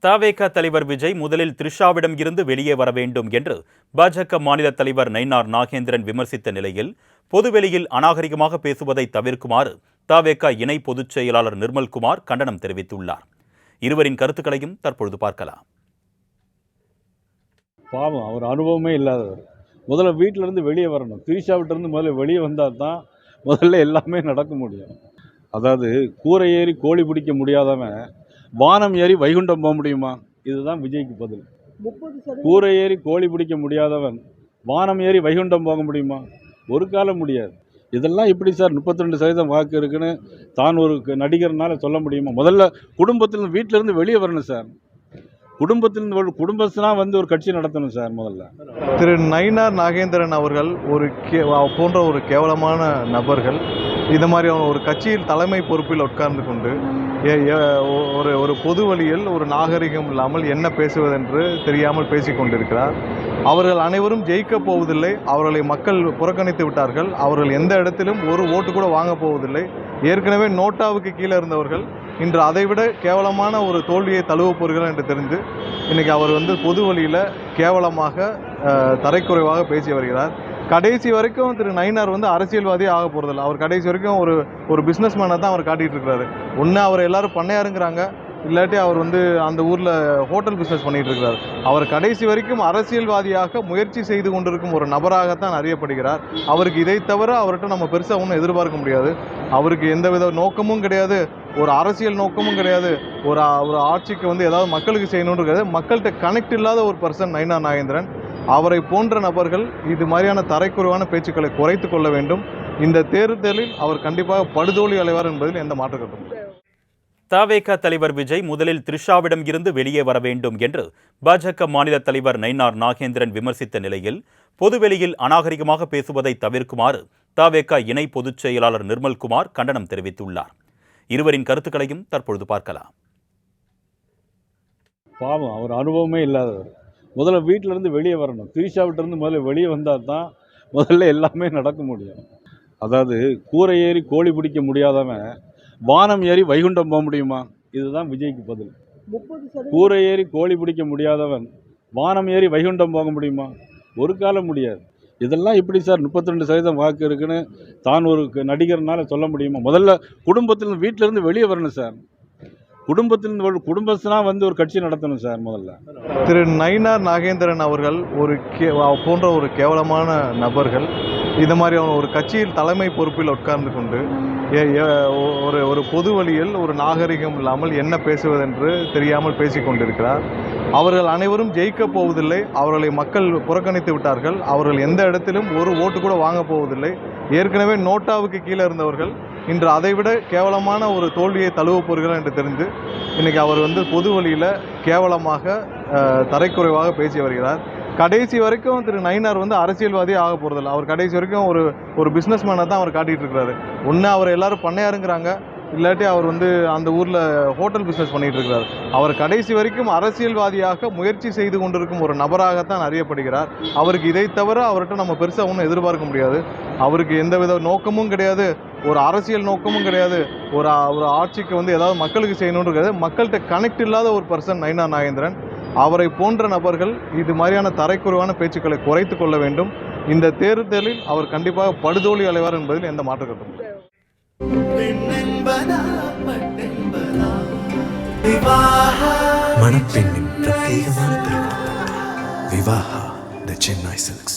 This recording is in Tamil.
தவேக தலைவர் விஜய் முதலில் த்ரிஷாவிடம் இருந்து வெளியே வர வேண்டும் என்று பாஜக மாநில தலைவர் நயினார் நாகேந்திரன் விமர்சித்த நிலையில் பொதுவெளியில் அநாகரிகமாக பேசுவதை தவிர்க்குமாறு தவேக இணை பொதுச் செயலாளர் நிர்மல்குமார் கண்டனம் தெரிவித்துள்ளார். இருவரின் கருத்துக்களையும் தற்பொழுது பார்க்கலாம். பாவம், அவர் அனுபவமே இல்லாதவர். முதல்ல வீட்டிலிருந்து வெளியே வரணும். த்ரிஷாவிட்டிருந்து முதல்ல வெளியே வந்தால் தான் முதல்ல எல்லாமே நடக்க முடியும். அதாவது கூரை ஏறி கோழி பிடிக்க முடியாதவன் வானம் ஏறி வைகுண்டம் போக முடியுமா? இதுதான் விஜய்க்கு பதில். கூரை ஏறி கோழி பிடிக்க முடியாதவன் வானம் ஏறி வைகுண்டம் போக முடியுமா? ஒரு காலம் முடியாது. இதெல்லாம் இப்படி சார் 32% வாக்கு இருக்குன்னு தான் ஒரு நடிகர்னால சொல்ல முடியுமா? முதல்ல குடும்பத்திலிருந்து வீட்டிலேருந்து வெளியே வரணும் சார். குடும்பத்தினா ஒரு கட்சி நடத்தணும் சார். முதல்ல திரு நயினார் நாகேந்திரன் அவர்கள் போன்ற ஒரு கேவலமான நபர்கள் இந்த மாதிரி அவங்க ஒரு கட்சியில் தலைமை பொறுப்பில் உட்கார்ந்து கொண்டு ஒரு பொது வழியில் ஒரு நாகரிகம் இல்லாமல் என்ன பேசுவதென்று தெரியாமல் பேசிக் கொண்டிருக்கிறார். அவர்கள் அனைவரும் ஜெயிக்கப் போவதில்லை. அவர்களை மக்கள் புறக்கணித்து விட்டார்கள். அவர்கள் எந்த இடத்திலும் ஒரு ஓட்டு கூட வாங்கப் போவதில்லை. ஏற்கனவே நோட்டாவுக்கு கீழே இருந்தவர்கள் இன்று அதைவிட கேவலமான ஒரு தோல்வியை தழுவப் போகிறார் என்று தெரிந்து இன்னைக்கு அவர் பொது வழியில் கேவலமாக தரைக்குறைவாக பேசி வருகிறார். கடைசி வரைக்கும் திரு நயினார் அரசியல்வாதியே ஆக போகிறதில்ல. அவர் கடைசி வரைக்கும் ஒரு பிஸ்னஸ் மேனை தான் அவர் காட்டிகிட்டு இருக்கிறாரு. ஒன்று அவர் எல்லாரும் பண்ணையாருங்கிறாங்க, இல்லாட்டி அவர் அந்த ஊரில் ஹோட்டல் பிஸ்னஸ் பண்ணிகிட்டு இருக்கிறார். அவர் கடைசி வரைக்கும் அரசியல்வாதியாக முயற்சி செய்து கொண்டிருக்கும் ஒரு நபராகத்தான் அறியப்படுகிறார். அவருக்கு இதை தவிர அவர்கிட்ட நம்ம பெருசாக ஒன்றும் எதிர்பார்க்க முடியாது. அவருக்கு எந்தவித நோக்கமும் கிடையாது, ஒரு அரசியல் நோக்கமும் கிடையாது. ஒரு ஆட்சிக்கு ஏதாவது மக்களுக்கு செய்யணுன்றது மக்கள்கிட்ட கனெக்ட் இல்லாத ஒரு பர்சன் நயினார் நாகேந்திரன். அவரை போன்ற நபர்கள் இது மாதிரியான தரைக்குறைவான பேச்சுக்களை குறைத்து கொள்ள வேண்டும். இந்த தேர்தலில் அவர் கண்டிப்பாக படுதோல்வி அடைவார் என்பதில் எந்த மாற்று கருத்தும் இல்லை. தவேக தலைவர் விஜய் முதலில் த்ரிஷாவிடம் இருந்து வெளியே வர வேண்டும் என்று பாஜக மாநில தலைவர் நயினார் நாகேந்திரன் விமர்சித்த நிலையில் பொதுவெளியில் அநாகரிகமாக பேசுவதை தவிர்க்குமாறு தவேக இணை பொதுச் செயலாளர் நிர்மல்குமார் கண்டனம் தெரிவித்துள்ளார். இருவரின் கருத்துக்களையும் தற்பொழுது பார்க்கலாம். பாவம், அவர் அனுபவமே இல்லாதவர். முதல்ல வீட்டிலிருந்து வெளியே வரணும். த்ரிஷாவிட்டிருந்து முதல்ல வெளியே வந்தால் தான் முதல்ல எல்லாமே நடக்க முடியும். அதாவது கூரை ஏறி கோழி பிடிக்க முடியாதவன் வானம் ஏறி வைகுண்டம் போக முடியுமா? இதுதான் விஜய்க்கு பதில். கூரை ஏறி கோழி பிடிக்க முடியாதவன் வானம் ஏறி வைகுண்டம் போக முடியுமா? ஒரு காலம் முடியாது. இதெல்லாம் இப்படி சார் 32% வாக்கு இருக்குன்னு தான் ஒரு நடிகர்னால சொல்ல முடியுமா? முதல்ல குடும்பத்திலிருந்து வீட்டிலேருந்து வெளியே வரணும் சார். குடும்பத்தினா ஒரு கட்சி நடத்தணும் சார். முதல்ல திரு நயினார் நாகேந்திரன் அவர்கள் போன்ற ஒரு கேவலமான நபர்கள் இந்த மாதிரி அவங்க ஒரு கட்சியில் தலைமை பொறுப்பில் உட்கார்ந்து கொண்டு ஒரு பொது வழியில் ஒரு நாகரிகம் இல்லாமல் என்ன பேசுவதென்று தெரியாமல் பேசிக் கொண்டிருக்கிறார். அவர்கள் அனைவரும் ஜெயிக்கப் போவதில்லை. அவர்களை மக்கள் புறக்கணித்து விட்டார்கள். அவர்கள் எந்த இடத்திலும் ஒரு ஓட்டு கூட வாங்கப் போவதில்லை. ஏற்கனவே நோட்டாவுக்கு கீழே இருந்தவர்கள் இன்று அதைவிட கேவலமான ஒரு தோல்வியை தழுவப் போகிறார் என்று தெரிந்து இன்னைக்கு அவர் பொது வழியில் கேவலமாக தரைக்குறைவாக பேசி வருகிறார். கடைசி வரைக்கும் திரு நயினார் அரசியல்வாதியே ஆக போகிறதில்ல. அவர் கடைசி வரைக்கும் ஒரு பிஸ்னஸ் மேனை தான் அவர் காட்டிகிட்டு இருக்கிறாரு. ஒன்று அவர் எல்லாரும் பண்ணையாருங்கிறாங்க, இல்லாட்டி அவர் அந்த ஊரில் ஹோட்டல் பிஸ்னஸ் பண்ணிகிட்டு இருக்கிறார். அவர் கடைசி வரைக்கும் அரசியல்வாதியாக முயற்சி செய்து கொண்டிருக்கும் ஒரு நபராகத்தான் அறியப்படுகிறார். அவருக்கு இதை தவிர அவர்கிட்ட நம்ம பெருசாக ஒன்றும் எதிர்பார்க்க முடியாது. அவருக்கு எந்தவித நோக்கமும் கிடையாது, ஒரு அரசியல் நோக்கமும் கிடையாது. ஒரு ஆட்சிக்கு ஏதாவது மக்களுக்கு செய்யணுன்றது மக்கள்கிட்ட கனெக்ட் இல்லாத ஒரு பர்சன் நயினார் நாகேந்திரன். அவரை போன்ற நபர்கள் இது மாதிரியான தரைக்குறைவான பேச்சுக்களை குறைத்து கொள்ள வேண்டும். இந்த தேர்தலில் அவர் கண்டிப்பாக படுதோல்வி அடைவார் என்பதில் எந்த மாற்று கருத்தும் இல்லை. மணப்பெண்ணின் பிரத்யேகமான திருமணம் விவாஹா தி சென்னை சில்க்ஸ்.